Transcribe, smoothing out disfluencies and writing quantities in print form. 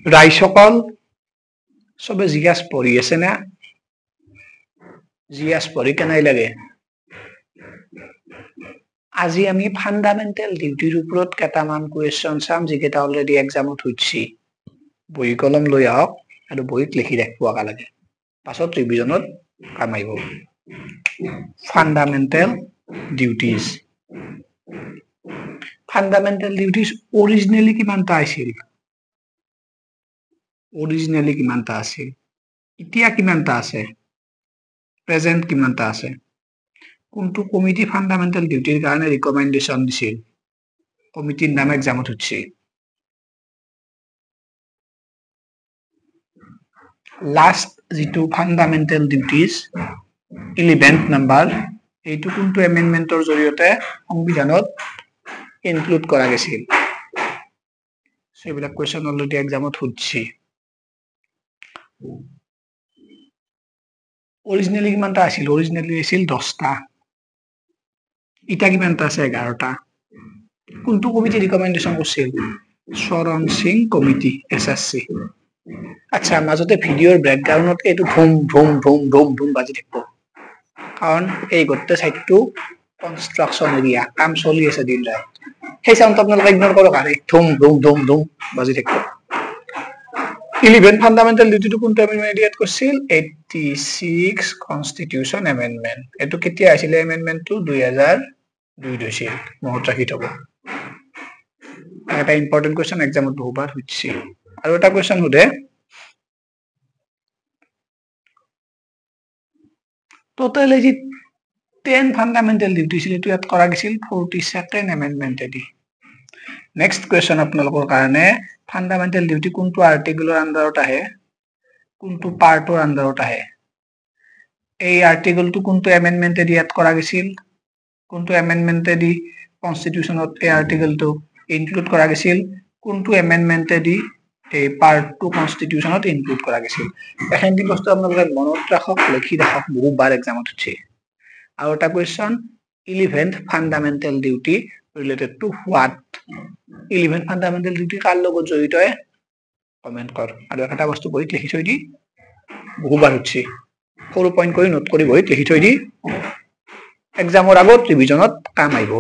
ৰাইসকল সবে জিজ্ঞাস পঢ়ি আছে না জিজ্ঞাস পঢ়ি কেনাই লাগে আজি আমি ফান্ডামেন্টাল ডিউটিৰ ওপৰত কেইটামান কুৱেশ্যন চাম যিকেইটা অলৰেডি এক্সামত হৈছে বহি কলম লৈ আহক আৰু বহিত লিখি ৰাখিব লাগে পাছত ৰিভিজনত কাম আহিব fundamental duties fundamental duties originally কিমানটা আছিল এতিয়া কিমানটা আছে প্ৰেজেন্ট কিমানটা আছে কোনটো কমিটি ফান্ডামেন্টাল ডিউটিৰ কাৰণে ৰিকমেন্ডেশন দিছিল কমিটিৰ নাম এক্সামত হৈছে লাষ্ট যেটো ফান্ডামেন্টাল ডিউটিজ 11th নাম্বাৰ এইটো কোনটো এমেন্ডমেন্টৰ জৰিয়তে সংবিধানত ইনক্লুড কৰা গৈছিল সেইবিলাক কোৱেশ্যন অলৰেডি এক্সামত হৈছে অৰিজিনেলি কিমানটা আছিল অৰিজিনেলি আছিল 10টা ইটা কিমানটা আছে 11টা কোনটো কমিটি ৰিকমেন্ডেশন কৰিছিল শৰণ সিং কমিটি এসএসসি আচ্ছা মাজতে ভিডিওৰ ব্যাকগ্ৰাউণ্ডত এটো ভুম ভুম ভুম ভুম ভুম বাজি থাকিব কাৰণ এই গতে সাইটটো কনস্ট্ৰাকচন এৰিয়া কাম চলি আছে দিন ৰাত সেই সাউন্ড আপোনালোকে ইগনোৰ কৰক আৰু ধুম ধুম ধুম ধুম বাজি থাকিব 11 ফান্ডামেন্টাল ডিউটি কোনটো এমেন্ডমেন্ট কৰিছিল 86 কনস্টিটিউশন এমেন্ডমেন্ট এটো কেতিয়া আছিল এমেন্ডমেন্টটো 2002 হৈছিল মনত ৰাখি থব এটা ইম্পৰ্টেন্ট কোৱেশ্চন এক্সামত বহুবাৰ হৈছে আৰু এটা কোৱেশ্চন হদে টোটাল এজি 10 ফান্ডামেন্টাল ডিউটি ছিল এটো ইয়াত কৰা গৈছিল 42nd এমেন্ডমেন্ট এদি নেক্সট কোৱেশ্চন আপোনালোকৰ কাৰণে ফান্ডামেন্টাল ডিউটি কোনটো আৰ্টিকলৰ আন্ডাৰত আহে কোনটো পাৰ্টৰ আন্ডাৰত আহে এই আৰ্টিকলটো কোনটো এমেন্ডমেন্ট এদি ইয়াত কৰা গৈছিল কোনটো এমেন্ডমেন্ট এদি কনস্টিটিউশনত এই আৰ্টিকলটো ইনক্লুড কৰা গৈছিল কোনটো এমেন্ডমেন্ট এদি এই পাৰ্ট টু কনস্টিটিউশনত ইনক্লুড কৰা গৈছিল এখানটি বস্তু আপোনালোকে মনত ৰাখক লিখি ৰাখক বহুবাৰ এক্সামত হৈছে আৰু এটা question 11th fundamental duty related to what 11 fundamental duty কাৰ লগত জড়িত কমেন্ট কৰ আৰু এটা বস্তু বহিত লিখি থৈ দি বহুবাৰ হৈছে সৰু পইণ্ট কৰি নোট কৰি বহিত লিখি থৈ দি এক্সামৰ আগত ৰিভিজনত কাম আহিব